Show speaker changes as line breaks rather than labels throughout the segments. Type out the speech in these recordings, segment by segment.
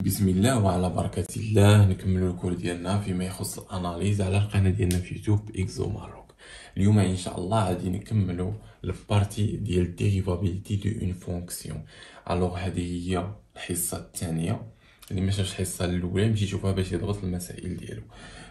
بسم الله وعلى بركة الله نكملوا الكور ديالنا فيما يخص الاناليز على القناة ديالنا في يوتيوب اكزو ماروك. اليوم ان شاء الله غادي نكملوا البارتي ديال الديريفابيليتي دو اون فونكسيون. الوغ هذه هي الحصة الثانية اللي ما شافش الحصة الاولى يمشي يشوفها باش يضبط المسائل ديالو.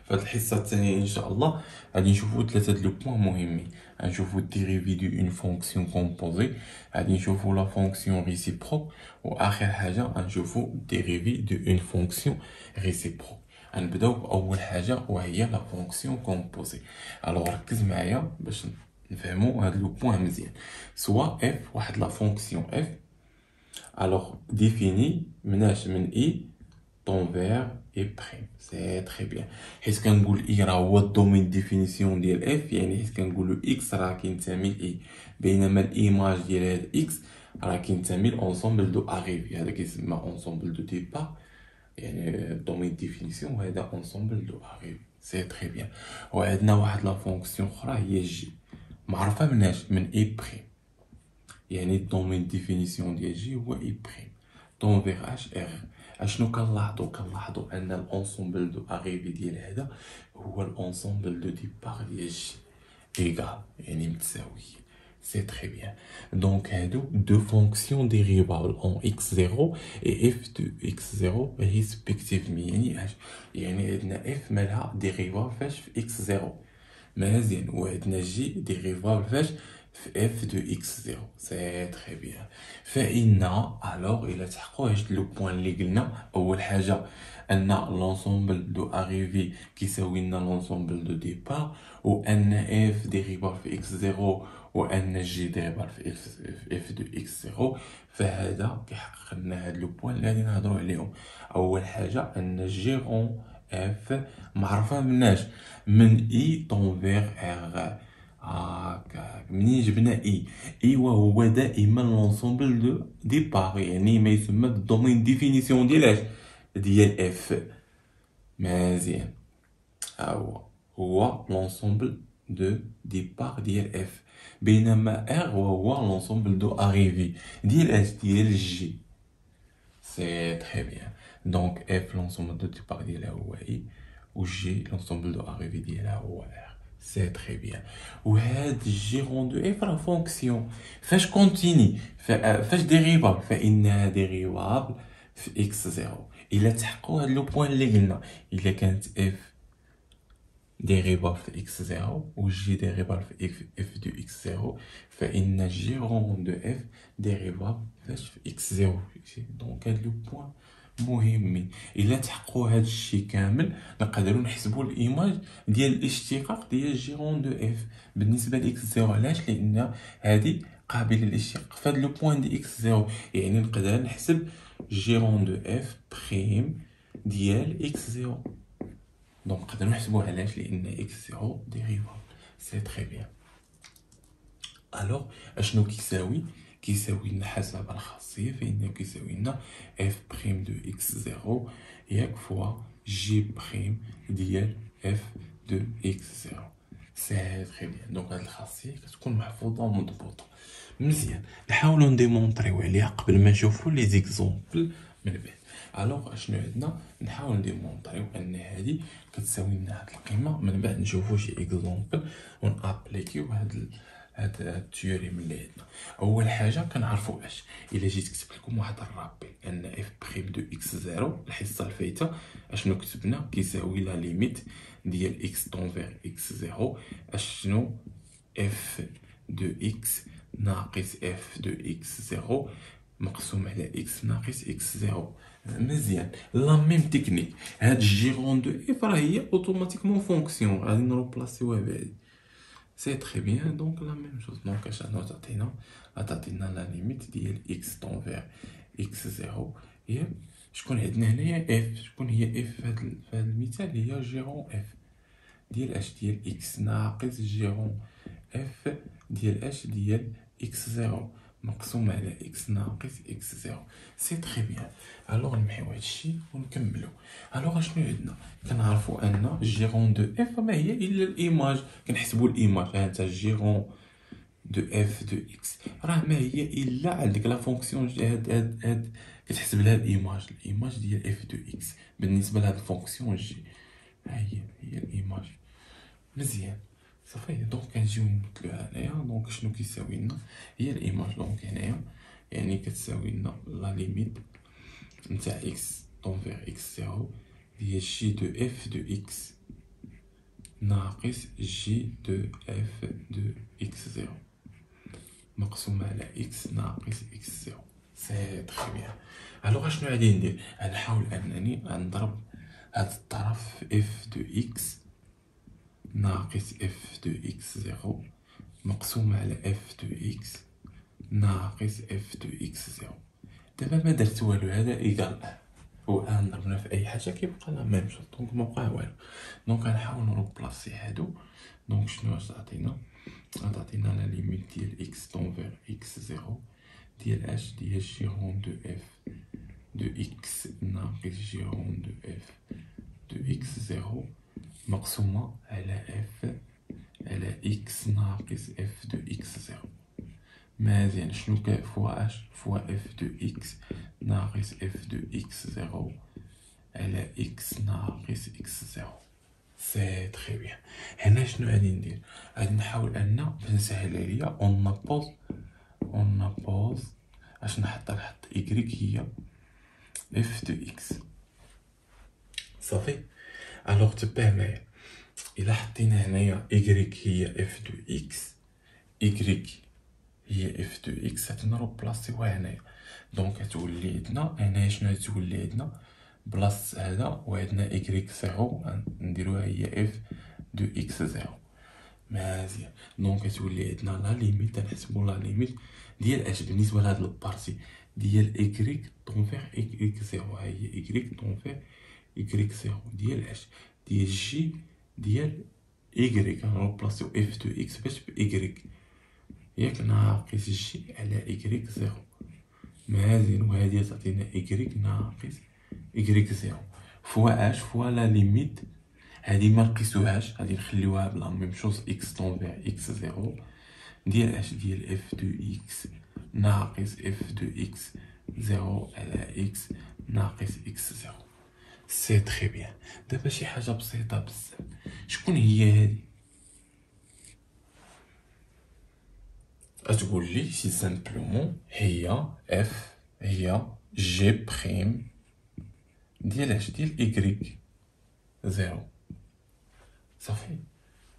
فهاد الحصة الثانية ان شاء الله غادي نشوفوا ثلاثة لو بوين مهمين. غنشوفوا الديريفي دو اون فونكسيون كومبوزي، غادي نشوفوا لا فونكسيون ريسيبروك، واخر حاجه غنشوفوا الديريفي دو اون فونكسيون ريسيبروك. غنبداو باول حاجه وهي لا فونكسيون كومبوزي. الوغ ركز معايا باش نفهموا هاد لو بوين مزيان. سوا اف واحد لا فونكسيون اف الوغ ديفيني مناش من اي طونفير اي بريم. سي تري بيان، حيت كنقول اي راه هو الدومين ديفينيسيون ديال اف، يعني حيت كنقولوا اكس راه كينتمي لاي، بينما الايماج ديال هاد اكس راه كينتمي لونسومبل دو اريفي. هذا كيسمى اونسومبل دو ديبار، يعني الدومين ديفينيسيون، وهذا اونسومبل دو اريفي. سي تري بيان. وعندنا واحد لا فونكسيون اخرى هي جي، معروفه مناش من اي بريم، يعني الدومين ديفينيسيون ديال جي هو اي بريم طونفيغ اش ار. اشنو كنلاحظوا ان الانسومبل دو اريفي ديال هذا هو الانسومبل دو ديبار ديال جي ايغال، يعني متساوي. سي تري بيان. دونك هادو دو فونكسيون ديريفابل اون اكس 0 اي اف دو اكس 0 ريسبكتيفلي. يعني اش؟ يعني عندنا اف مالها ديريفابل فاش في اكس 0 مزيان، وعندنا جي ديريفابل فاش في اف دو اكس 0. سي تري بيان. فإن الوغ إلا تحققوا هاد لو بوين اللي قلنا، أول حاجة أن لونسومبل دو أريفي كيساوي لنا لونسومبل دو ديبار، وأن اف ديريفابل في اكس 0 وأن جي ديريفابل في اف دو اكس 0. فهذا كيحقق لنا هاد لو بوين اللي غادي نهضروا عليهم. أول حاجة أن جيرون اف معروفة مناش من اي طونفيغ ار. هاكاك منين جبنا اي وهو دائما لونسومبل دو ديبار، يعني ما يسمى بالدومين ديفينيسيون ديال اف. مزيان، هو لونسومبل دو ديبار ديال اف، بينما ار وهو لونسومبل دو اريفي ديال اش؟ ديال جي. سي تري بيان. دونك اف لونسومبل دو ديبار ديالها هو اي، و جي لونسومبل دو اريفي ديالها هو ار. سي تري بيان. وهاد الجيرون دو اف راه فونكسيون فاش كونتيني فاش ديريفابل، فانها ديريفابل في اكس 0. الا تحققوا هاد لو بوين اللي قلنا، الا كانت اف ديريفابل في اكس 0 و جي ديريفابل في اف دو اكس 0، فان جيرون دو اف ديريفابل فاش في اكس 0. دونك هاد لو بوين مهمين. الا تحققوا هاد الشيء كامل نقدروا نحسبوا الايماج ديال الاشتقاق ديال جيرون دو اف بالنسبه لاكس 0. علاش؟ لان هذه قابله للاشتقاق في هاد لو بوين دي اكس 0، يعني نقدر نحسب جيرون دو اف بريم ديال اكس 0. دونك نقدروا نحسبوا علاش، لان اكس 0 ديريفابل. سي تري بيان. الوغ اشنو كيساوي لنا حسب الخاصيه، فإنه كيساوي لنا اف بريم دو اكس 0 ياك فوا جي بريم ديال اف دو اكس 0. سي تري بيان. دونك هاد الخاصيه كتكون محفوظه ومضبوطه مزيان. نحاولوا نديمونطريو عليها قبل ما نشوفوا لي زيكزومبل من بعد. الوغ اشنو عندنا؟ نحاول نديمونطريو ان هادي كتساوي لنا هاد القيمه، من بعد نشوفوا شي اكزومبل ونابليكيو هاد التيوريم اللي عندنا. اول حاجه كنعرفوا اش، الا جيت كتبت لكم واحد الرابي ان اف بريم دو اكس 0 الحصه الفايته اشنو كتبنا؟ كيساوي لا ليميت ديال اكس طونفير اكس 0 اشنو اف دو اكس ناقص اف دو اكس 0 مقسوم على اكس ناقص اكس 0. مزيان. لا ميم تكنيك، هاد الجيرون دو اف راه هي اوتوماتيكمون فونكسيون، غادي نروبلاسيوها بهادي. سي تري بيان. دونك لا ميم شوز. دونك اش تعطينا لا ليميت ديال اكس طونفير اكس 0 هي شكون عندنا هنايا؟ اف. شكون هي اف في هاد المثال؟ هي جيرون اف ديال اش؟ ديال اكس ناقص جيرون اف ديال اش؟ ديال اكس 0 مقسوم على اكس ناقص اكس 0. سي تري بيان. الوغ نمحيو هادشي ونكملو. الوغ شنو عندنا؟ كنعرفوا ان جيرون دو اف ما هي الا الايماج، كنحسبوا الايماج. ها انت جيرون دو اف دو اكس راه ما هي الا عندك لا فونكسيون هاد كتحسب لها الايماج ديال اف دو اكس بالنسبه لهاد الفونكسيون جي. ها هي الايماج. مزيان صافي. دونك كنجيو نمثلوها هنايا. دونك شنو كيساوي لنا؟ هي الايماج. دونك هنايا يعني كتساوي لنا لا ليميت نتاع اكس طونفيغ اكس زيرو هي جي دو اف دو اكس ناقص جي دو اف دو اكس زيرو مقسوم على اكس ناقص اكس زيرو. سي تري بيان. الوغ شنو غادي ندير؟ غنحاول انني نضرب هاد الطرف في اف دو اكس ناقص اف دو اكس زيرو مقسوم على اف دو اكس ناقص اف دو اكس زيرو. دابا ما درت والو، هذا ايكال و ان ضربنا في اي حاجه كيبقى لا ميم شوز. دونك مبقى والو. دونك غنحاول نروبلاسي هادو. دونك شنو غتعطينا؟ غتعطينا لا ليميت ديال اكس طونفيغ اكس زيرو ديال اش ديال جي رون دو اف دو اكس ناقص جي رون دو اف دو اكس زيرو مقسومة على اف على اكس ناقص اف دو اكس زيرو. مزيان. شنو فوا اش فوا اف دو اكس ناقص اف دو اكس زيرو على اكس ناقص اكس زيرو. سي تري بيان. هنا شنو غادي ندير؟ غادي نحاول ان نسهل عليا اون نابوز اش نحط ايكغيك هي اف دو اكس. صافي. الوغ تبع معايا. الا حطينا هنايا ايكغيك هي اف دو اكس، ايكغيك هي اف دو اكس غادي نروبلاسيوها هنايا. دونك غتولي عندنا هنايا شنو غتولي عندنا؟ بلاص هذا وعندنا ايكغيك زيرو نديروها هي اف دو اكس زيرو. مزيان. دونك غتولي عندنا لا ليميت. غنحسبو لا ليميت ديال اش بالنسبه لهاد البارتي ديال ايكغيك طونفيغ ايكغيك زيرو. ها هي ايكغيك طونفيغ ايكغيك زيرو ديال اش ديال جي ديال ايكغيك. غنروبلاسيو اف دو اكس باش بايكغيك ياك ناقص جي على ايكغيك زيرو. مزيان. وهادي تعطينا ايكغيك ناقص ايكغيك زيرو فوا اش فوا لا ليميت. هادي ما نقيسوهاش، غادي نخليوها بلا ميم شوز اكس طونفيغ اكس زيرو ديال اش ديال اف دو اكس ناقص اف دو اكس زيرو على اكس ناقص اكس زيرو. سي تري بيان. دابا شي حاجه بسيطه بزاف. شكون هي هادي؟ غتقول لي سي سامبلومون هي اف هي جي بريم ديال اش ديال ايكغيك زيرو. صافي.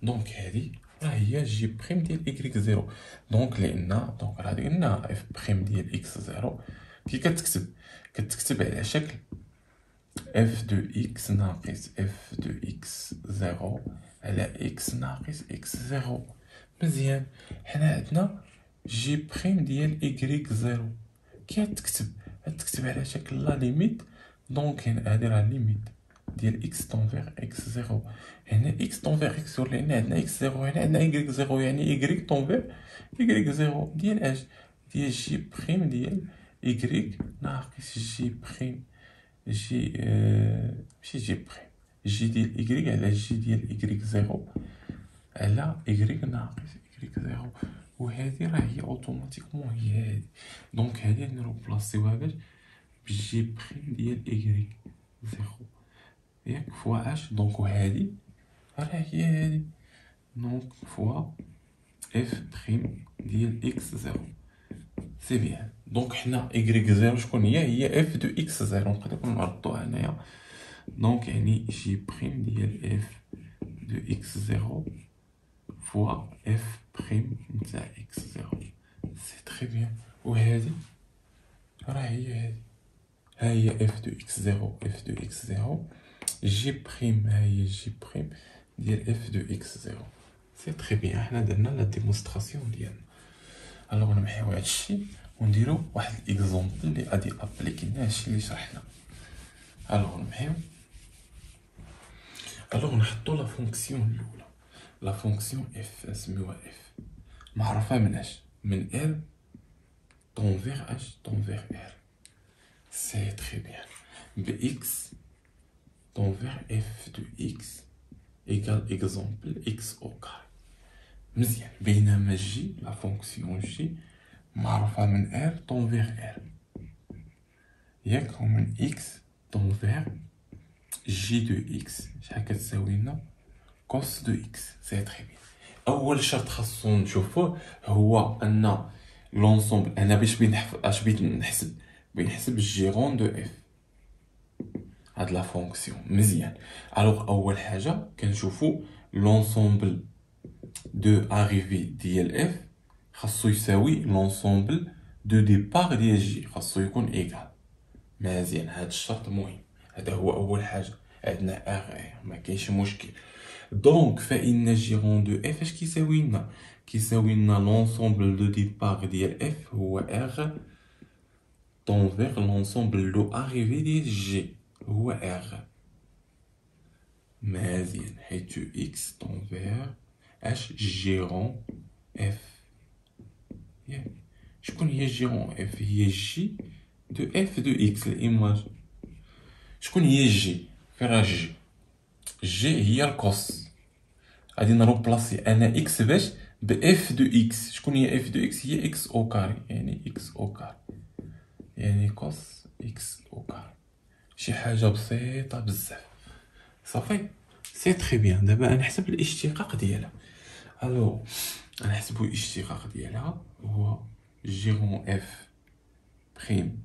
دونك هادي راه هي جي بريم ديال ايكغيك زيرو. دونك لان دونك راه قلنا اف بريم ديال اكس زيرو كي كتكتب على شكل اف دو اكس ناقص اف دو اكس زيرو على اكس ناقص اكس زيرو. مزيان. حنا عندنا جي بريم ديال ايكغيك زيرو كي غتكتب على شكل لا ليميت. دونك هنا هادي راه ليميت ديال اكس طونفيغ اكس زيرو. هنا اكس طونفيغ اكس زيرو لان عندنا اكس زيرو، هنا عندنا ايكغيك زيرو يعني ايكغيك طونفيغ ايكغيك زيرو ديال اش ديال جي بريم ديال ايكغيك ناقص جي بريم جي ماشي جي بريم جي ديال ايكغيك على جي ديال ايكغيك زيرو على ايكغيك ناقص ايكغيك زيرو. وهادي راه هي اوتوماتيكمون هي هادي. دونك هادي نروبلاسيوها باش بجي بريم ديال ايكغيك زيرو ياك فوا اش. دونك وهادي راه هي هادي. دونك فوا اف بريم ديال اكس زيرو. سي بيان. دونك حنا ايكغيك زيرو شكون هي اف دو اكس زيرو. نقدروا نردوها هنايا. دونك يعني جي بريم ديال اف دو اكس زيرو فوا اف بريم نتاع اكس زيرو. سي تري بيان. وهادي راه هي هادي. ها هي اف دو اكس زيرو اف دو اكس زيرو جي بريم. ها هي جي بريم ديال اف دو اكس زيرو. سي تري بيان. حنا درنا لا ديمونستراسيون ديالنا. الوغ نمحيو هادشي ونديرو واحد الاكزومبل اللي غادي ابليكي لنا هادشي اللي شرحنا. الوغ نمحيو. الوغ نحطو لا فونكسيون الاولى. لا فونكسيون اف نسميوها اف معروفه من اش؟ من ار طونفيغ اش طونفيغ ار. سي تري بيان. بإكس طونفيغ اف دو اكس ايكال اكزومبل اكس او كاري. مزيان. بينما جي لا فونكسيون جي معروفه من ار طونفيغ ار. ياك ومن إكس تنفيغ جي دو إكس شحال كتساوي لنا كوس دو إكس. سي تخي بيان. أول شرط خاصو نشوفوه هو أن لونسومبل، أنا باش بغيت نحسب الجيرون دو إف هاد لا فونكسيون مزيان. الوغ أول حاجة كنشوفو لونسومبل دو أريفي ديال إف خاصو يساوي لونسومبل دو ديبار ديال جي، خاصو يكون إيكال. مزيان، هاد الشرط مهم، هذا هو أول حاجة. عندنا ار ما كاينش مشكل. دونك فإن جيرون دو اف اش كيساوي لنا؟ كيساوي لنا لونسومبل دو ديبار ديال اف هو ار طونفيغ لونسومبل دو اريفي ديال جي هو ار. مزيان، حيت اكس طونفيغ اش جيرون اف. ياك شكون هي جيرون اف؟ هي جي دو اف دو اكس الايماج. شكون هي جي؟ فين راه جي؟ جي هي الكوس. غادي نروبلاسي انا اكس باش باف دو اكس. شكون هي اف دو اكس؟ هي اكس او كاري، يعني اكس او كاري، يعني كوس اكس او كاري. شي حاجه بسيطه بزاف صافي. سي تري بيان. دابا نحسب الاشتقاق ديالها. الو نحسبو الاشتقاق ديالها هو جيرون اف بريم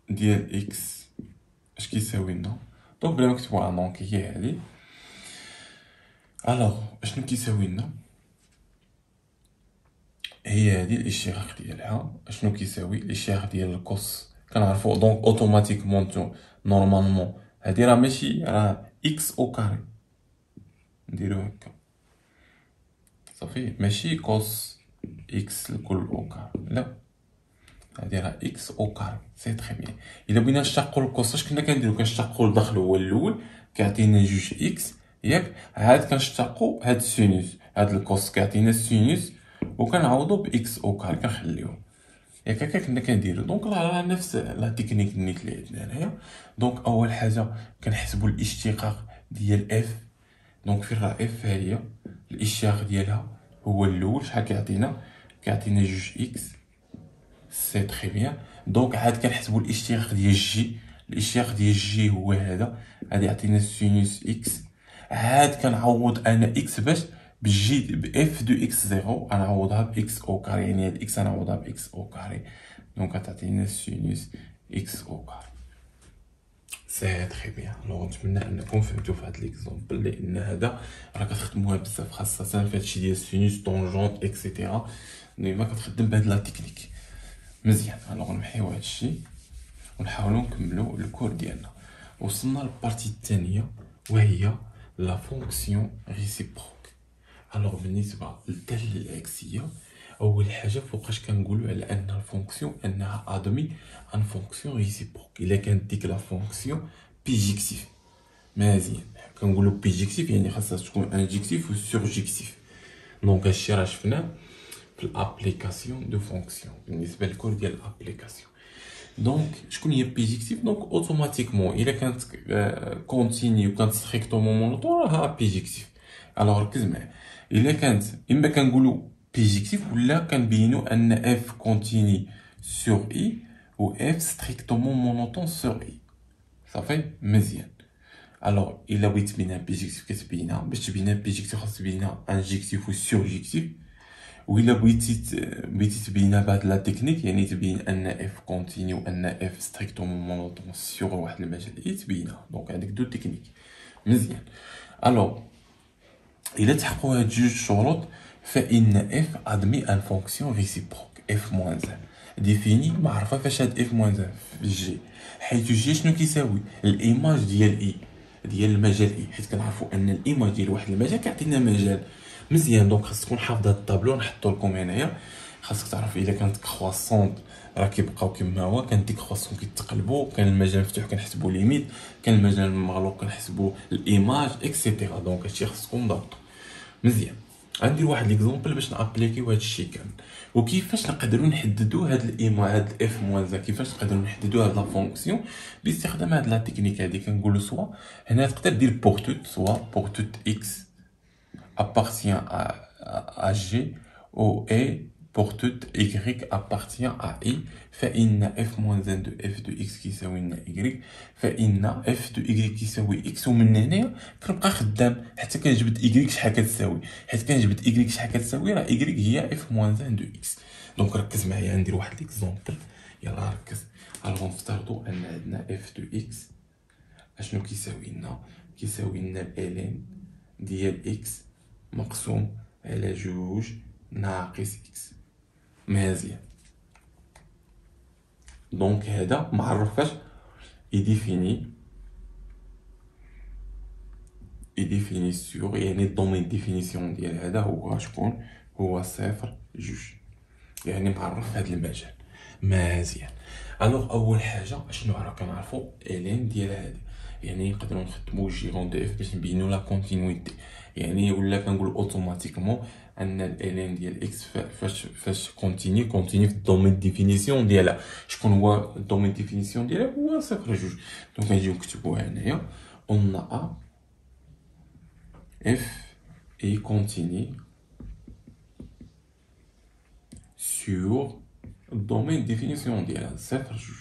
ديال اكس اش كيساوي لنا. دونك بلا ما نكتبوها دونك هي هادي. الوغ اشنو كيساوي لنا؟ هي هادي الاشتقاق ديالها. اشنو كيساوي الاشتقاق ديال الكوس؟ كنعرفو دونك اوتوماتيكمون نورمالمون هادي راه ماشي راه اكس او كاري، نديرو هكا صافي، ماشي كوس اكس الكل او كاري، لا هادي راه اكس او كاري. سي تري بيان. الا بغينا نشتقو الكوس اش كنا كنديرو؟ كنشتقو الدخل هو الاول كيعطينا جوج اكس، ياك عاد كنشتقو هاد السينوس، هاد الكوس كيعطينا السينوس وكنعوضو باكس او كاري كنخليوه. ياك هكا كنا كنديرو. دونك راه نفس لا تكنيك نيت اللي عندنا هنايا. دونك اول حاجه كنحسبوا الاشتقاق ديال اف. دونك فين راه اف هي الاشتقاق ديالها هو الاول شحال كيعطينا؟ كيعطينا جوج اكس. سي تري بيان. دونك عاد كنحسبوا الاشتقاق ديال جي. الاشتقاق ديال جي هو هذا، غادي يعطينا سينوس اكس. عاد كنعوض انا اكس باش بجي باف دو اكس زيرو غنعوضها باكس او كاري، يعني هاد اكس غنعوضها باكس او كاري. دونك غتعطينا سينوس اكس او كاري. سي تري بيان. لو نتمنى انكم فهمتوا في هاد ليكزومبل، لان هذا راه كتخدموها بزاف خاصه في هادشي ديال سينوس طونجونت اكسيتيرا. ديما كتخدم بهاد لا تكنيك مزيان. الوغ نمحيو هادشي ونحاولوا نكملوا الكور ديالنا. وصلنا للبارتي الثانيه وهي لا فونكسيون ريسيبروك. الوغ بالنسبه للداله الاكسيه، اول حاجه فوقاش كنقولوا على ان الفونكسيون انها ادمي ان فونكسيون ريسيبروك الا كانت ديك لا فونكسيون بيجيكتيف. مزيان، كنقولوا بيجيكتيف يعني خاصها تكون انجيكتيف و سورجيكتيف. دونك هادشي راه شفناه في الابليكاسيون دو فونكسيون بالنسبه للكور ديال الابليكاسيون. دونك شكون هي بيجيكتيف؟ دونك اوتوماتيكمون الا كانت كونتيني وكانت ستريكتومون مونوطون راها بيجيكتيف. الوغ ركز معايا، الا كانت اما كنقولوا بيجيكتيف ولا كنبينوا ان اف كونتيني سور اي و اف ستريكتومون مونوطون سور اي. صافي مزيان. الوغ الا بغيت تبينها بيجيكتيف كتبينها، باش تبينها بيجيكتيف خاص تبينها انجيكتيف و سورجيكتيف. وإلا بغيتي تبينها بهاد لا تكنيك، يعني تبين ان اف كونتيني و ان اف ستريكتومون مونوطون سيغ واحد المجال اي تبينها. دونك عندك دو تكنيك مزيان. الوغ الا تحققوا هاد جوج شروط فان اف ادمي ان فونكسيون ريسيبروك. اف موان زان ديفيني معرفه فاش هاد اف موان زان في جي، حيت جي شنو كيساوي؟ الايماج ديال اي ديال المجال اي، حيت كنعرفوا ان الايماج ديال واحد المجال كيعطينا مجال. مزيان. دونك خاص تكون حافظ هاد الطابلو نحطو لكم هنايا. خاصك تعرف الا كانت كرواسونط راه كيبقاو كما هو، كان ديكرواسون كيتقلبوا، كان المجال مفتوح كنحسبوا ليميت، كان المجال مغلوق كنحسبوا الايماج اكسيتيرا. دونك هادشي خاصكم ضبطوا مزيان. غندير واحد ليكزومبل باش نابليكيو هادشي كامل وكيفاش نقدروا نحددوا هاد الايما هاد الاف موان زا، كيفاش نقدروا نحددوا هاد لا فونكسيون باستخدام هاد لا تكنيك هادي. كنقولوا سوا هنا تقدر دير بور توت، سوا بور توت اكس appartient à G ou est pour toute y appartient à i فإن f moins 1 de f de x كيساوي لنا y فإن f de y كيساوي x ومن هنايا كنبقى خدام حتى كنجبد y شحال كتساوي حيت كنجبد y شحال كتساوي راه y هي f moins 1 de x دونك ركز معايا ندير واحد ليكزومبل يلا ركز الوغ نفترضوا ان عندنا f de x اشنو كيساوي لنا كيساوي لنا الالين ديال x مقسوم على جوج ناقص x مزيان دونك هذا معرفاش يديفيني سيغ يعني الدومين ديفينيسيون ديال هذا هو شكون هو صفر جوج يعني معرف هذا المجال مزيان الوغ اول حاجه اشنو راه كنعرفوا الين ديال هذا يعني نقدروا نخدموا جيرون دو اف باش نبينوا لا كونتينيتي يعني ولا كنقول اوتوماتيكمون ان الالين ديال اكس فاش كونتيني في الدومين ديفينيسيون ديالها شكون هو الدومين ديفينيسيون ديالها هو صفر جوج دونك نجيو نكتبوها هنايا اون ا اف اي كونتيني sur الدومين ديفينيسيون ديالها صفر جوج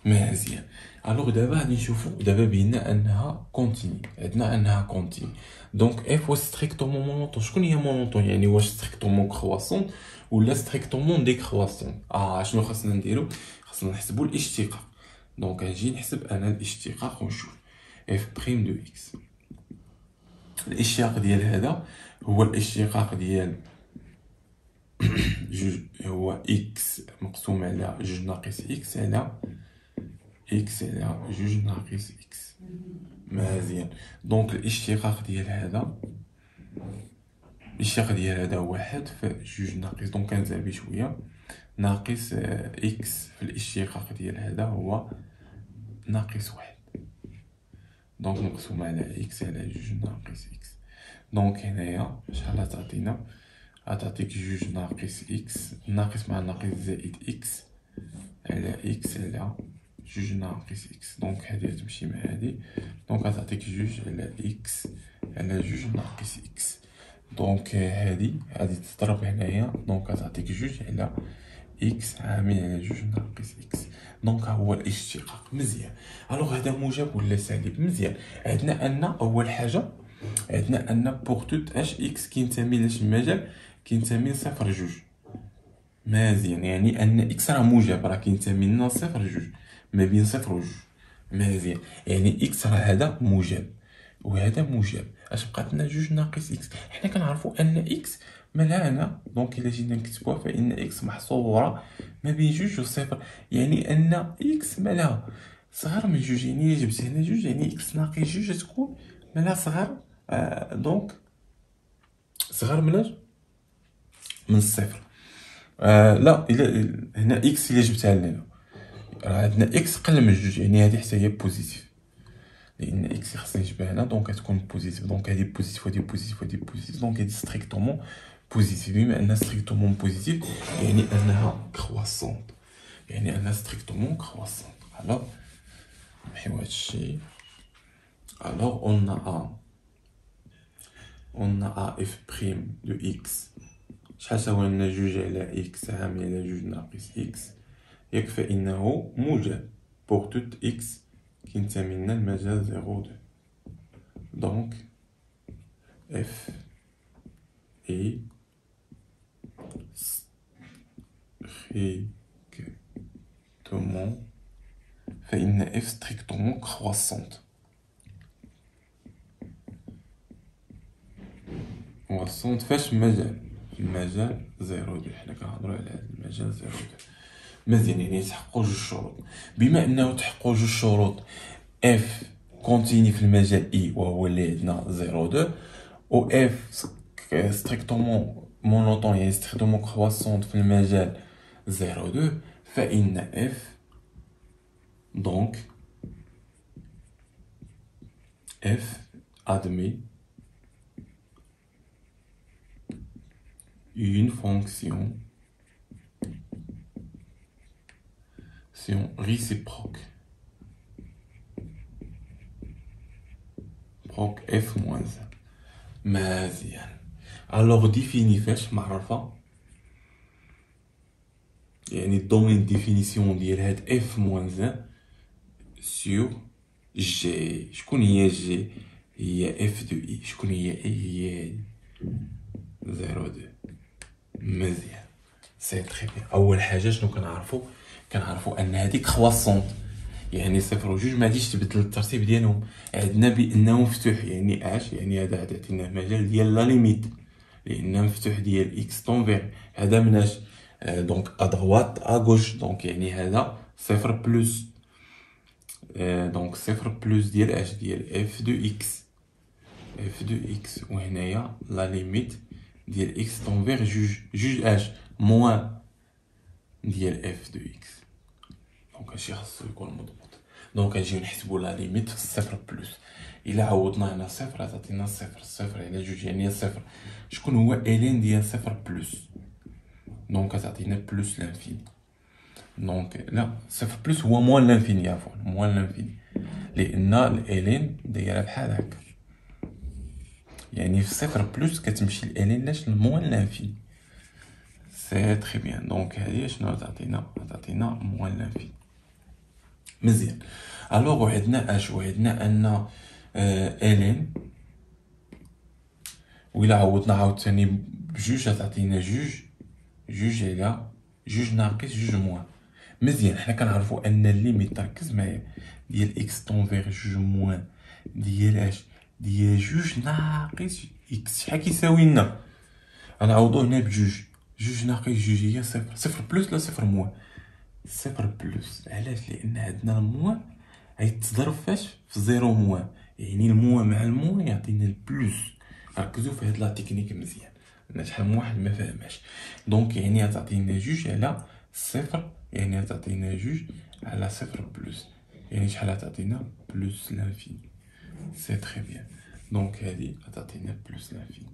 مزيان الوغ دابا غادي نشوفو دابا بينا انها كونتيني عندنا انها كونتيني دونك اف واش ستريكتومون مونوطون شكون هي مونوطون يعني واش ستريكتومون كرواسون ولا ستريكتومون ديكرواسون شنو خاصنا نديرو خاصنا نحسبو الاشتقاق دونك نجي نحسب انا الاشتقاق ونشوف اف بريم دو اكس الاشتقاق ديال هذا هو الاشتقاق ديال جوج هو اكس مقسوم على جوج ناقص اكس على اكس على جوج ناقص اكس مزيان دونك الاشتقاق ديال هذا واحد في جوج ناقص دونك كنزعل شويه ناقص اكس في الاشتقاق ديال هذا هو ناقص واحد دونك مقسوم على اكس على جوج ناقص اكس دونك هنايا شحال تعطينا غتعطيك جوج ناقص اكس ناقص مع ناقص زائد اكس على اكس على جوج ناقص اكس دونك هادي تمشي مع هادي دونك غتعطيك جوج على اكس على جوج ناقص اكس دونك هادي غادي تضرب هنايا دونك غتعطيك جوج على اكس عامل على جوج ناقص اكس دونك هو الاشتقاق مزيان الوغ هذا موجب ولا سالب مزيان عندنا ان اول حاجه عندنا ان بوغ توت اش اكس كينتمي لاش المجال كينتمي لصفر جوج مزيان يعني ان اكس راه موجب راه كينتمي لنا صفر جوج ما بين صفر وجوج مزيان يعني اكس راه هذا موجب وهذا موجب اش بقات لنا جوج ناقص اكس حنا كنعرفوا ان اكس مالها هنا دونك الا جينا نكتبوها فان اكس محصوره ما بين جوج وصفر يعني ان اكس مالها صغر من جوج يعني الا جبت هنا جوج يعني اكس ناقص جوج تكون مالها صغر دونك صغر من الصفر لا الا هنا اكس الا جبتها لنا راه عندنا اكس قل من جوج يعني هذه حتى هي بوزيتيف لان اكس خاصني نجيبها هنا دونك غتكون بوزيتيف دونك هذه بوزيتيف وهذه بوزيتيف وهذه بوزيتيف دونك هذه ستريكتومون بوزيتيف بما انها ستريكتومون بوزيتيف يعني انها كرواسونت يعني انها ستريكتومون كرواسونت الوغ نحيو هادشي الوغ on a f prime de x شحال ساوي لنا جوج على اكس عامل على جوج ناقص اكس يكفي انه موجب pour toute x كينتمي لنا المجال 0 2 دونك f est strictement فإن f strictement croissante croissante فاش المجال في المجال 0 2 حنا كنهضروا على هذا المجال 0 2 مزيان يعني تحققوا جوج شروط بما انه تحققوا جوج شروط اف كونتيني في المجال اي وهو اللي عندنا 0 2 و اف ستريكتومون مونوطون يعني ستريكتومون كرواسونت في المجال 0 2 فإن اف دونك اف admet une fonction réciproque proc f moins 1 مزيان الوغ ديفيني فاش معرفه يعني الدومين ديفينيسيون ديال هاد اف موان زان سور جي. شكون هي جي؟ هي اف دو اي. شكون هي اي؟ هي 0 2. مزيان، سي تري بيان. اول حاجه شنو كنعرفوا ان هذيك خواسونط، يعني صفر وجوج ما غاديش تبدل الترتيب ديالهم. عندنا بانه مفتوح، يعني اش يعني هذا عطيناه مجال ديال لا ليميت لانه مفتوح ديال اكس طونفير. هذا مناش دونك ادغوات اغوش، دونك يعني هذا صفر بلس دونك صفر بلس ديال اش ديال اف دو اكس. اف دو اكس وهنايا لا ليميت ديال اكس طونفير جوج اش موان ديال اف دو اكس. دونك هادشي خاصو يكون مضبوط. دونك نجيو نحسبو لا ليميت في الصفر بلس. الا عوضنا هنا صفر تعطينا صفر. صفر على جوج يعني صفر. شكون هو الين ديال صفر بلس؟ دونك تعطينا بلس لانفيني. دونك لا، صفر بلس هو موان لانفيني، عفوا موان لانفيني، لان الالين دايره بحال هكا. يعني في صفر بلس كتمشي الالين لاش لموان لانفيني. سي تري بيان. دونك هادي شنو تعطينا موان لانفيني. مزيان. الوغ وعدنا اش؟ وعدنا ان الين وإلا عوضنا عاوتاني بجوج تعطينا جوج على جوج ناقص جوج موان. مزيان. حنا كنعرفوا ان الليميت، تركز معايا، ديال اكس طونفيغ جوج موان ديال اش؟ ديال جوج ناقص اكس. شحال كيساوي لنا؟ غنعوضو هنا بجوج. جوج ناقص جوج هي صفر. صفر بلس لا صفر موان؟ صفر بلس. علاش؟ لان عندنا الموان غيتضرب فاش؟ في زيرو موان. يعني الموان مع الموان يعطينا البلس. ركزوا في هاد لا تكنيك مزيان، لان شحال من واحد ما فهمهاش. دونك يعني غتعطينا جوج على صفر، يعني غتعطينا جوج على صفر بلس، يعني شحال غتعطينا؟ بلس لانفيني. سي تري بيان. دونك هادي غتعطينا بلس لانفيني.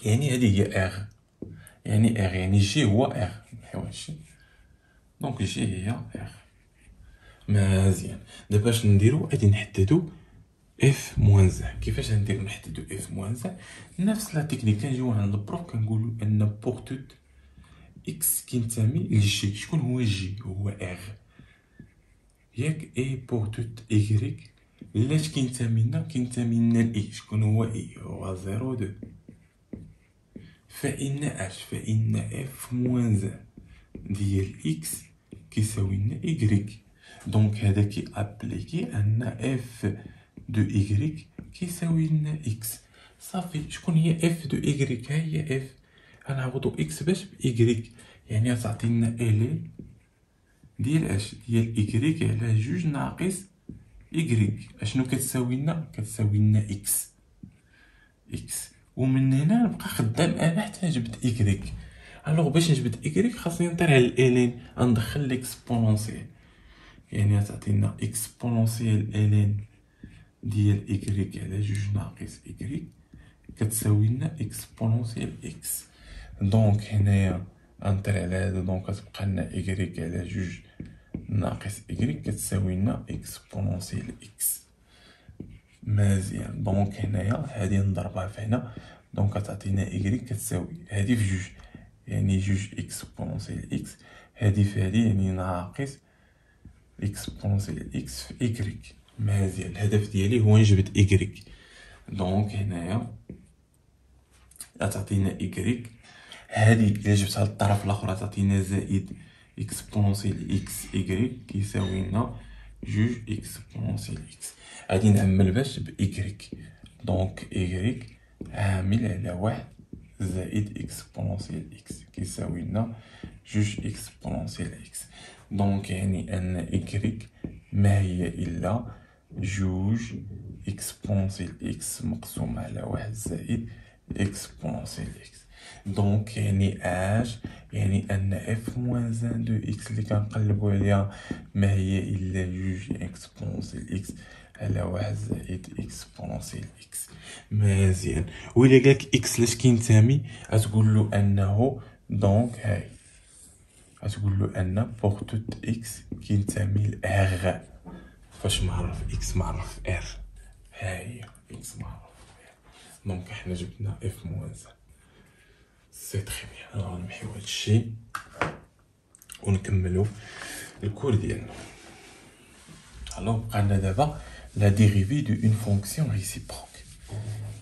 يعني هادي هي ار. يعني ار يعني جي هو ار. ماشي دونك جي هي ار. مزيان. دابا اش نديرو؟ غادي نحددو اف موان زان. كيفاش غنديرو نحددو اف موان زان؟ نفس لا تكنيك. كنجيو عند البروف كنقولو ان بوغ توت اكس كينتمي لجي. شكون هو جي؟ هو ار ياك. اي بوغ توت ايكغيك لاش كينتمي لنا الاي. شكون هو اي؟ هو 0 2. فإن اش؟ فإن اف موان زان ديال اكس كيساوي لنا ايكغيك. دونك هذا كي ابليكي ان اف دو ايكغيك كيساوي لنا اكس. صافي. شكون هي اف دو ايكغيك؟ ها هي اف. غنعوضو اكس باش بايكغيك، يعني غتعطينا الين ديال اش؟ ديال ايكغيك على جوج ناقص ايكغيك. اشنو كتساوي لنا؟ كتساوي لنا اكس. ومن هنا نبقى خدام انا حتى نجبد ايكغيك. الوغ باش نجبد ايكغيك خاصني نطير على الالين، غندخل ليكسبونونسيال، يعني غتعطينا اكسبونونسيال الين ديال ايكغيك على جوج ناقص ايكغيك كتساوي لنا اكسبونونسيال اكس. دونك هنايا غنطير على هذا، دونك كتبقى لنا ايكغيك على جوج ناقص ايكغيك كتساوي لنا اكسبونونسيال اكس. مزيان. دونك هنايا هادي نضربها في هنا، دونك غتعطينا ايكغيك كتساوي هادي في جوج، يعني جوج اكسبونونسيال اكس، هادي في هادي يعني ناقص اكسبونونسيال اكس في ايكغيك. مزيان. الهدف ديالي هو نجبد ايكغيك. دونك هنايا غتعطينا ايكغيك، هادي الا جبتها للطرف الاخر تعطينا زائد اكسبونونسيال اكس ايكغيك كيساوي لنا جوج اكسبونونسيال اكس. غادي نعمل باش بايكغيك. دونك ايكغيك عامل على واحد زائد اكسبونونسيال اكس كيساوي لنا جوج اكسبونونسيال اكس. دونك يعني ان ايكغيك ما هي الا جوج اكسبونونسيال اكس مقسوم على واحد زائد اكسبونونسيال اكس. دونك يعني اش؟ يعني ان اف موان زان دو اكس اللي كنقلبو عليها ما هي الا جوج اكسبونونسيال اكس على واحد زائد اكسبونونسيال اكس. مزيان. وإلا قالك اكس لاش كينتمي غتقولو انه دونك هاي غتقولو ان بوغ توت اكس كينتمي ل ار. فاش معرف اكس معرف ار، هاهي اكس معرف ار. دونك حنا جبنا اف موان زان. سي تري بيان. الوغ نمحيو هادشي ونكملو الكور ديالنا. الوغ بقالنا دابا لا ديريفي دو اون فونكسيون ريسيبروك.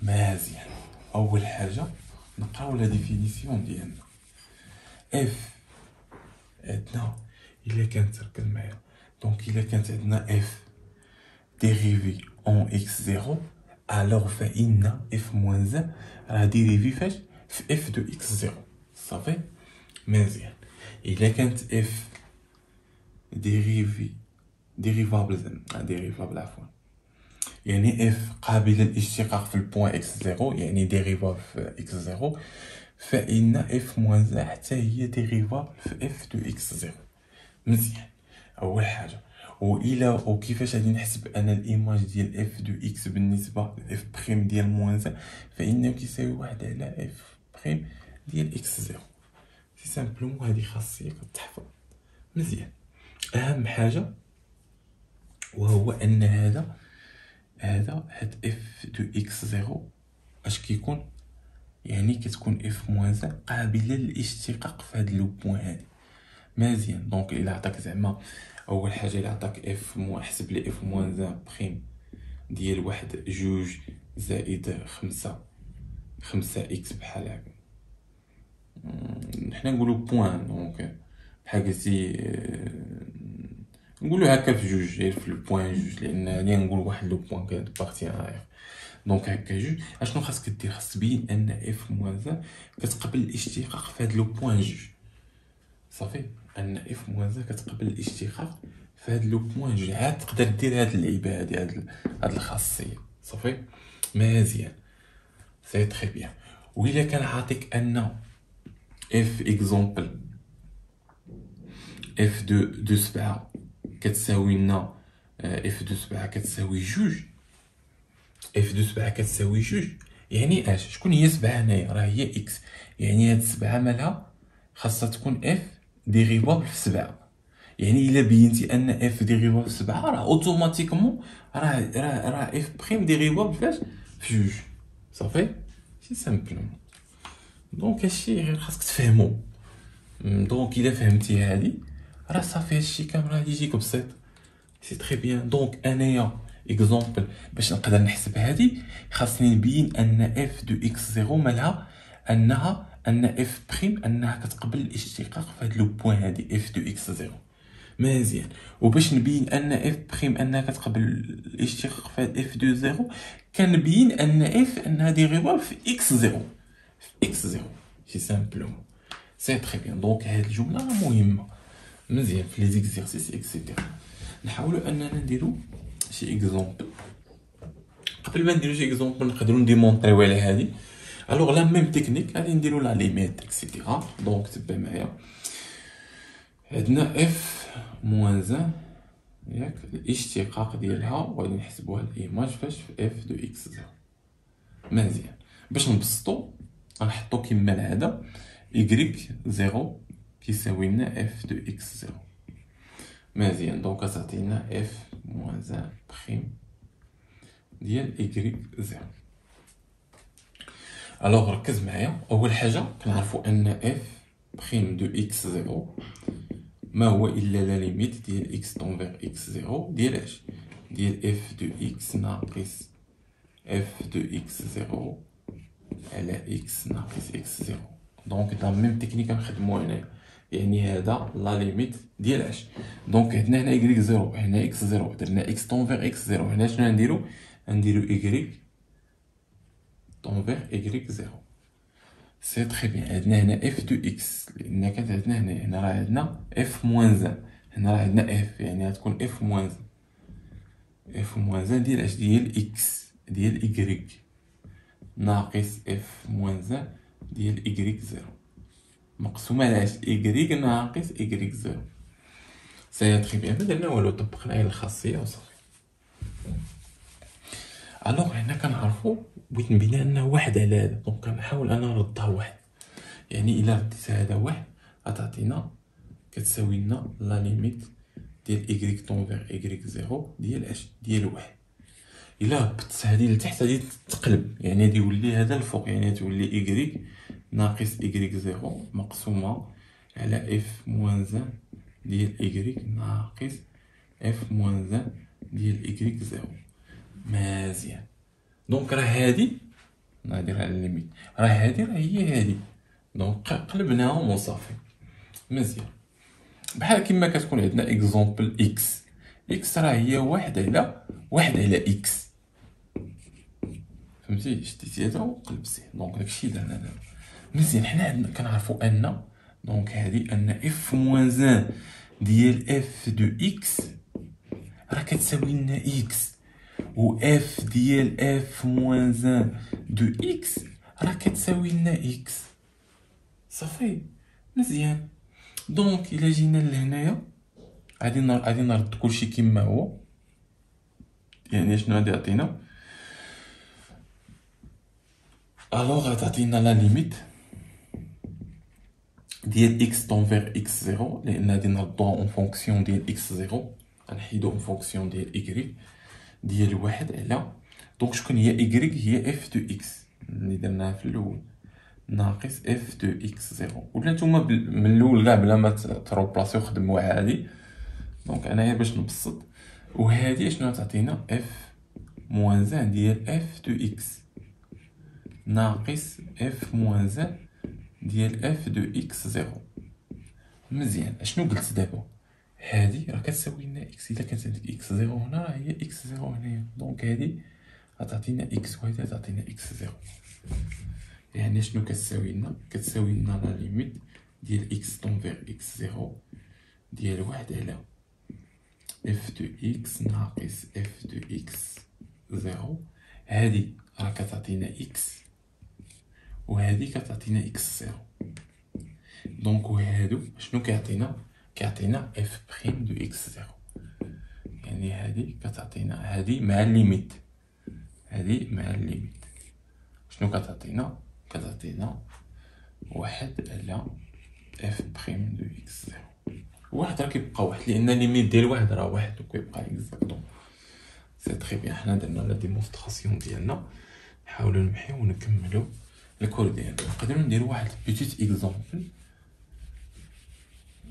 مزيان. اول حاجه نقراو لا ديفينيسيون ديالنا. اف عندنا الا كانت ركز معايا، دونك الا كانت عندنا اف ديريفي اون اكس زيرو، الوغ فإن اف موان زان راه ديريفي فاش في اف دو اكس زيرو. صافي. مزيان. الا كانت اف ديريفابل عفوا، يعني اف قابله للاشتقاق في البوان اكس زيرو، يعني ديريفابل في اكس زيرو، فإن اف موان زان حتى هي ديريفابل في اف دو اكس زيرو. مزيان. اول حاجه. وكيفاش غادي نحسب انا الايماج ديال اف دو اكس بالنسبه لاف بريم ديال موان زان، فانه كيساوي واحد على اف بريم ديال اكس زيرو. سي سامبلومون هذه خاصيه كتحفظ. مزيان. اهم حاجه وهو ان هاد اف دو اكس زيرو اش كيكون، يعني كتكون اف موان زان قابله للاشتقاق في هاد لو بوين هادي. مزيان. دونك الى عطاك زعما اول حاجه الى عطاك اف حسب لي اف موان زان بريم ديال واحد جوج زائد خمسة اكس بحال هكا، حنا نقولو بوان. دونك بحال قلتي نقولو هكا في جوج، غير في البوان جوج، لان غادي نقول واحد لو بوان كانت بارتي غاير. دونك هكا جوج. اشنو خاصك دير؟ خاص تبين ان اف موان زان كتقبل الاشتقاق في هاد لو بوان جوج. صافي. ان اف موان زان كتقبل الاشتقاق في هاد لو بوان جوج، عاد تقدر دير هاد اللعيبه هادي، هاد الخاصيه. صافي. مزيان. سي تري بيان. وإلا كان عاطيك ان اف اكزومبل اف دو سبعة كتساوي لنا اف دو سبعة كتساوي جوج، اف دو سبعة كتساوي جوج، يعني اش؟ شكون هي سبعة هنايا؟ راه هي اكس، يعني هاد سبعة مالها خاصها تكون اف ديريفابل في سبعة. يعني الا بينتي ان اف ديريفابل في سبعة، راه اوتوماتيكمون راه اف بريم ديريفابل فاش؟ في جوج. صافي. سي سامبلومون. دونك هادشي غير خاصك تفهمو. دونك الا فهمتي هادي راه صافي، هادشي كامل راه يجيك بسيط. سي تري بيان. دونك انايا اكزومبل باش نقدر نحسب هادي، خاصني نبين ان اف دو اكس زيرو مالها ان اف بريم انها كتقبل الاشتقاق في هاد لو بوين هادي اف دو اكس زيرو. مزيان. وباش نبين ان اف بريم انها كتقبل الاشتقاق في هاد اف دو زيرو، كنبين ان اف انها ديريفابل في اكس زيرو، في اكس زيرو. سي سامبلومون. سي تري بيان. دونك هاد الجمله مهمه. مزيان. في لي زيكزيرسيس اكسيتيرا نحاولوا اننا نديرو شي اكزومبل. قبل ما نديرو شي اكزومبل نقدروا نديمونطريو على هادي. الوغ لا ميم تكنيك غادي نديرو لا ليميت اكسيتيرا. دونك تبع معايا. عندنا اف موان زان ياك الاشتقاق ديالها، وغادي نحسبوها الايماج فاش في اف دو اكس زيرو. مزيان. باش نبسطو غنحطو كيما العاده y زيرو كيساوي لنا اف دو اكس زيرو. مزيان. دونك تعطينا اف موان زان بريم ديال y زيرو. الوغ ركز معايا. اول حاجه كنعرفو ان اف بريم دو اكس زيرو ما هو الا لا ليميت ديال اكس طونفيغ اكس زيرو ديال اش؟ ديال اف دو اكس ناقص اف دو اكس زيرو على اكس ناقص اكس زيرو. دونك لا ميم تكنيك غنخدمو هنايا، يعني هذا لا ليميت ديال اش؟ دونك عندنا هنا y زيرو، هنا اكس زيرو، درنا اكس طونفيغ اكس زيرو. هنا شنو غنديرو؟ غنديرو y طونفيغ y زيرو. سي تري بيان. عندنا هنا اف دو اكس، لان كانت عندنا هنا راه عندنا اف موان زان، هنا راه عندنا اف، يعني غتكون اف موان زان. اف موان زان ديال اش؟ ديال اكس ديال y ناقص اف موان زان ديال y زيرو مقسومه على اش؟ y ناقص y زيرو. سي تري بيان. ما درنا والو، طبقنا غير الخاصيه وصافي. الوغ هنا كنعرفو بغيت نبين انه واحد على هذا، دونك كنحاول انا نردها واحد. يعني الا رديت هذا واحد غتعطينا كتساوي لنا لا ليميت ديال y طونفيغ y زيرو ديال اش؟ ديال واحد. الا هبطت هادي لتحت غادي تقلب، يعني غادي يولي هذا الفوق، يعني تولي إيكغيك ناقص إيكغيك زيرو مقسومة على اف موان زان ديال إيكغيك ناقص اف موان زان ديال إيكغيك زيرو. مزيان. دونك راه هادي نهضر على الليميت، راه هادي راه هي هادي، دونك قلبناهم وصافي. مزيان. بحال كيما كتكون عندنا اكزومبل اكس، اكس راه هي واحد على اكس، فهمتي؟ شديتي هذا وقلبتيه، دونك داكشي درنا دابا. مزيان. حنا عندنا كنعرفو ان دونك هادي ان اف موان زان ديال اف دو اكس راه كتساوي لنا اكس، و اف ديال اف موان زان دو اكس راه كتساوي لنا اكس. صافي. مزيان. دونك الا جينا لهنايا غادي نرد كلشي كما هو، يعني شنو غادي يعطينا؟ الوغ غتعطينا لا ليميت ديال اكس طونفيغ اكس زيرو، لان غادي نردوها اون فونكسيون ديال اكس زيرو، غنحيدو اون فونكسيون ديال ايكغيك ديال واحد على، دونك شكون هي ايكغيك؟ هي اف دو اكس اللي درناها في الاول ناقص اف دو اكس زيرو. ولا نتوما من الاول كاع بلا ما تروبلاسيو خدموا عادي، دونك انايا باش نبسط. وهادي شنو تعطينا؟ اف موان زان ديال اف دو اكس ناقص اف موان زان ديال اف دو اكس زيرو. مزيان. اشنو قلت دابا؟ هادي راه كتساوي لنا اكس، الا كانت عندك اكس زيرو هنا راه هي اكس زيرو هنايا، دونك هادي غتعطينا اكس وهادي غتعطينا اكس زيرو. يعني شنو كتساوي لنا؟ كتساوي لنا لا ليميت ديال اكس طونفيغ اكس زيرو ديال واحد على اف دو اكس ناقص اف دو اكس زيرو. هادي راه كتعطينا اكس وهادي كتعطينا اكس زيرو، دونك وهادو شنو كيعطينا؟ كيعطينا اف بريم دو اكس زيرو. يعني هادي كتعطينا هادي مع الليميت، هادي مع الليميت شنو كتعطينا؟ كتعطينا واحد على اف بريم دو اكس زيرو. واحد راه كيبقى واحد لان ليميت ديال واحد راه واحد وكيبقى اكزاكتوم. سي تري بيان. حنا درنا لا ديمونستراسيون ديالنا، نحاولو نمحيو ونكملو الكور ديالنا. نقدرو نديرو واحد بيتيت اكزومبل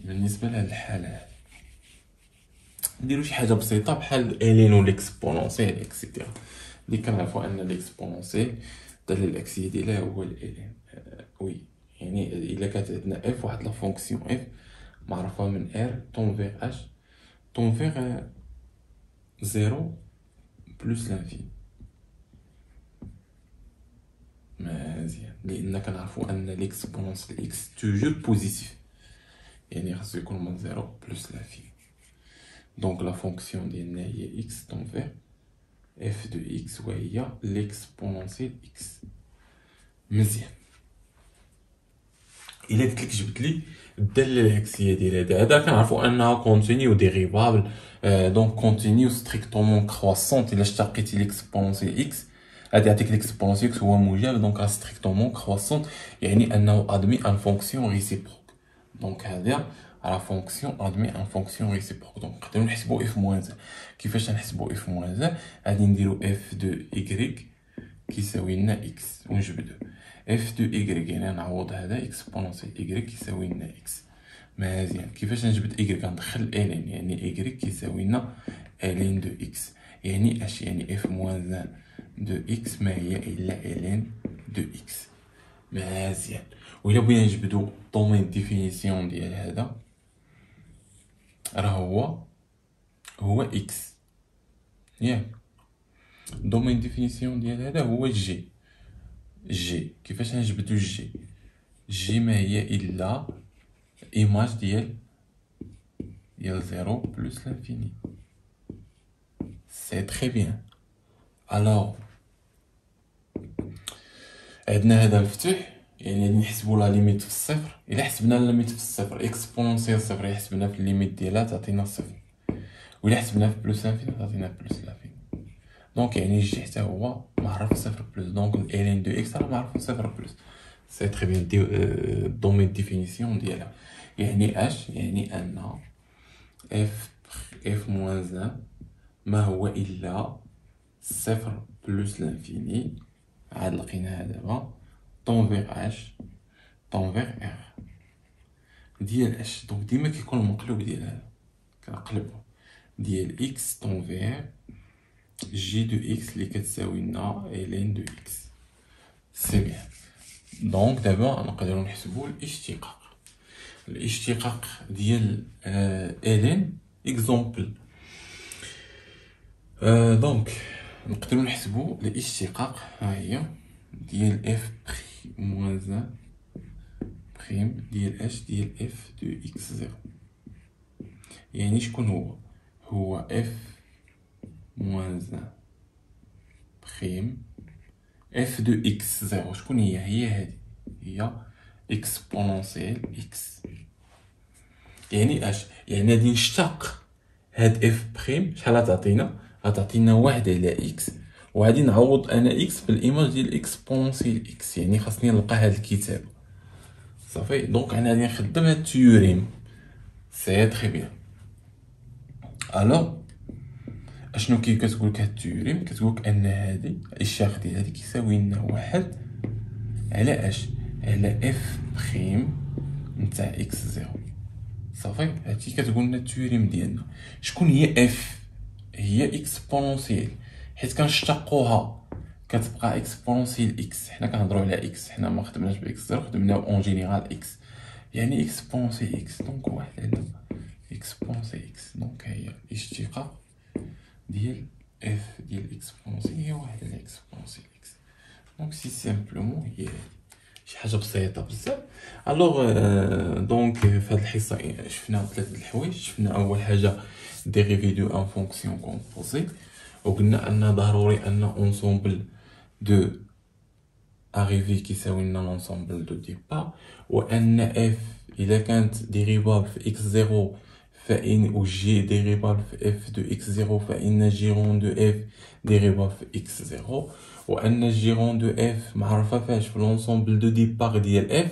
بالنسبه لهاد الحاله هادي. نديرو شي حاجه بسيطه بحال الين و ليكسبونونسيال اكسيتيرا، اللي كنعرفو ان ليكسبونونسيال الداله الاكسيه ديالها هو الين. وي يعني الا كانت عندنا اف واحد لا فونكسيون اف معروفه من ار طونفيغ اش طونفيغ زيرو بلوس لانفيني. مزيان. لان كنعرفو ان ليكسبونونسيال اكس توجور بوزيتيف، يعني خاصو يكون من زيرو بلوس لانفيني. دونك لا فونكسيون ديالنا هي اكس طونفيغ اف دو اكس وهي ليكسبونونسيال اكس. مزيان. الا قلت لك جبت لي الداله العكسيه ديال هذا كنعرفوا انها كونتينيو ديريفابل، دونك كونتينيو ستريكتومون كرواسونت. الا اشتقيتي ليكسبونونسيال اكس غادي يعطيك ليكسبونونسيال اكس هو موجب، دونك راه ستريكتومون كرواسونت، يعني انه ادمي ان فونكسيون ريسيبروك. دونك هذا راه فونكسيون ادمي ان فونكسيون ريسيبروك. دونك نقدروا نحسبوا اف موان زان. كيفاش نحسبوا اف موان زان؟ غادي نديروا اف دو ايكغيك كيساوي لنا اكس ونجبدو اف دو ايكغيك، يعني نعوض هذا اكسبونونسيال ايكغيك كيساوي لنا اكس. مزيان. كيفاش نجبد ايكغيك؟ غندخل الين، يعني ايكغيك كيساوي لنا الين دو اكس، يعني اش؟ يعني اف موان زان دو اكس ما هي الا الين دو اكس. مزيان. وإلا بغينا نجبدو دومين ديفينيسيون ديال هذا راه هو اكس ياك. دومين ديفينيسيون ديال هذا هو جي. كيفاش نجبدو جي ما هي الا ايماج ديال زيرو بلوس لانفيني. سي تري بيان. الوغ عندنا هذا مفتوح، يعني غادي نحسبو لا ليميت في الصفر. الا حسبنا لا ليميت في الصفر اكسبونونسيال صفر يحسبنا في الليميت ديالها تعطينا صفر، وإلا حسبنا في بلوس لانفيني تعطينا بلوس لانفيني. دونك يعني جي حتى هو معرف صفر بلوس، دونك الين دو اكس راه معرف صفر بلوس. سي تري بيان. دومين ديفينيسيون ديالها يعني اش؟ يعني ان اف موان زان ما هو الا صفر بلوس لانفيني عاد لقيناها دابا طون فيغ اش طون فيغ ار ديال اش. دونك ديما كيكون المقلوب ديال هذا كنقلبو ديال اكس طون فيغ جي دو اكس اللي كتساوي لنا الين دو اكس. سي بيان. دونك دابا نقدروا نحسبوا الاشتقاق ديال الين اكزومبل. دونك نقدروا نحسبوا الاشتقاق ها هي ديال اف بري موان ان بريم ديال اش ديال اف دو اكس زيرو. يعني شكون هو اف موان ان بريم اف دو اكس زيرو. شكون هي هادي هي اكسبونونسيال اكس. يعني اش يعني غادي نشتق هاد اف بريم. شحال غتعطينا؟ غتعطينا واحد على اكس وغادي نعوض انا اكس بالايماج ديال اكسبونونسيال اكس. يعني خاصني نلقى هاد الكتابه صافي. دونك انا غادي نخدم هاد التيوريم. سي تري بيان. الوغ اشنو كتقولك هاد التيوريم؟ كتقولك ان هادي الاشتقاق ديال هادي كيساوي لنا واحد على اش على اف بريم نتاع اكس زيرو. صافي. هادشي كتقول لنا التيوريم ديالنا. شكون هي اف؟ هي اكسبونونسيال حيت كنشتقوها كتبقى اكسبونونسيال اكس. حنا كنهضروا على اكس، حنا ما خدمناش باكس زيرو، خدمنا اون جينيرال اكس. يعني اكسبونونسيال اكس. دونك واحد على اكسبونونسيال اكس. دونك هي الاشتقاق ديال اف ديال اكسبونونسيال هي واحد على اكسبونونسيال اكس. دونك سي سامبلومون هي شي حاجه بسيطه بزاف. الوغ دونك في هاد الحصه شفنا ثلاثه الحوايج. شفنا اول حاجه ديريفي دو ان فونكسيون كومبوزي، وقلنا ان ضروري ان اونسومبل دو اريفي كيساوي لنا لونسومبل دو ديبار، وان اف اذا كانت ديريفابل في اكس زيرو فإن و جي ديريفابل في اف دو اكس زيرو فإن جيرون دو اف ديريفابل في اكس زيرو، وان الجيرون دو اف معرفه فاش في لونسومبل دو ديبار ديال اف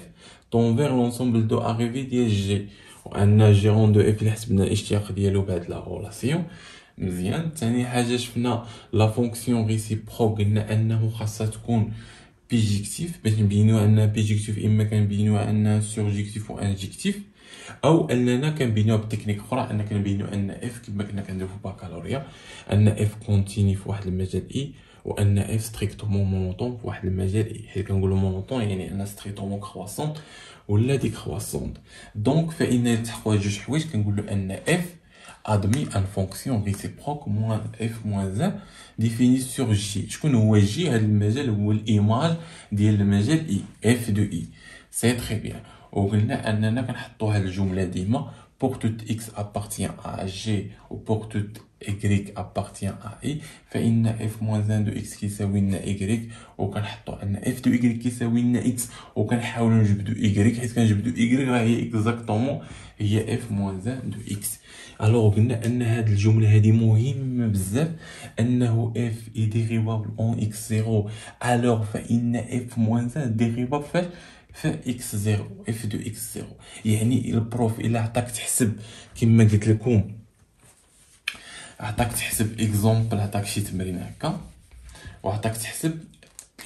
طون فيغ لونسومبل دو اريفي ديال جي، وان الجيرون دو اف اللي حسبنا الاشتقاق ديالو بهاد لا رولاسيون. مزيان. ثاني حاجه شفنا لا فونكسيون ريسيبروك، قلنا انه خاصها تكون بيجيكتيف باش نبينوا ان بيجيكتيف اما كنبينوا ان سورجيكتيف و انجيكتيف، او اننا كنبينوها بتكنيك اخرى ان كنبينوا ان اف كما كنا كنديروا في الباكالوريا ان اف كونتيني في واحد المجال اي، وان اف ستريكتومون مونوطون في واحد المجال اي. حيت كنقولوا مونوطون يعني ان ستريكتومون كرواسونت ولا ديكرواسونت. دونك فإن يلتحقوا جوج حوايج كنقولوا ان اف ادمي ان فونكسيون ريسيبروك موان اف موان ان ديفيني سور جي. شكون هو جي؟ هذا المجال هو الايماج ديال المجال اي اف دو اي. سي تري بيان. وقلنا اننا كنحطوا هاد الجمله ديما pour tout x appartient à g ou pour tout y appartient à i فإن f moins 1 de x كيساوي لنا y، وكنحطوا ان f de y كيساوي لنا x، وكنحاولوا نجبدوا y حيت كنجبدوا y راه هي اكزاكتومون هي f moins 1 de x. الوغ قلنا ان هاد الجمله هادي مهمه بزاف، انه f est dérivable en x0 alors فإن f moins 1 dérivable فاش في اكس زيرو اف دو اكس زيرو. يعني البروف الا عطاك تحسب كما قلت لكم، عطاك تحسب اكزومبل، عطاك شي تمرين هكا وعطاك تحسب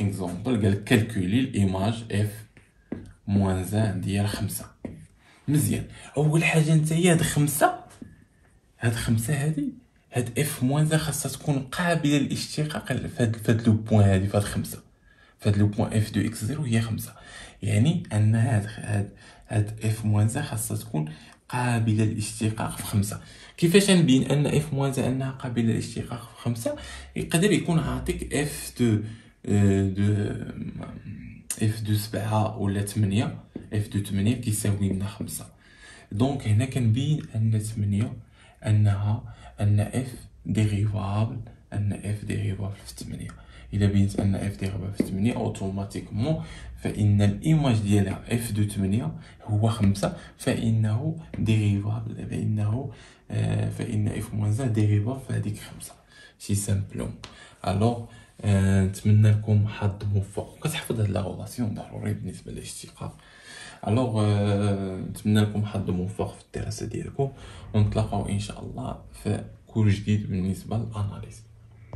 اكزومبل، قال كالكولي الايماج اف موان 1 ديال 5. مزيان. اول حاجه نتايا هاد 5 هادي هاد اف موان 1 خاصها تكون قابله للاشتقاق فهاد لو بوين هادي فهاد 5 فهاد لو بوين اف دو اكس زيرو هي 5. يعني ان هاد اف موان 1 خاصها تكون قابله للاشتقاق في 5. كيفاش نبين ان اف موان 1 انها قابله للاشتقاق في 5؟ يقدر يكون عاطيك اف دو 7 ولا 8 اف دو 8 كيساوي لنا 5. دونك هنا كنبين ان 8 ان اف ديريفابل في 8. الا بينت ان اف ديريفابل في 8 اوتوماتيكمون فان الايماج ديالها اف دو 8 هو 5، فانه ديريفابل فان اف موان 1 ديريفابل في هذيك 5. سي سامبلوم. الوغ نتمنى لكم حظ موفق. كتحفظ هاد لا رولاسيون ضروري بالنسبه للاشتقاق. الوغ نتمنى لكم حظ موفق في الدراسه ديالكم، ونتلاقاو ان شاء الله في كل جديد بالنسبه للاناليز.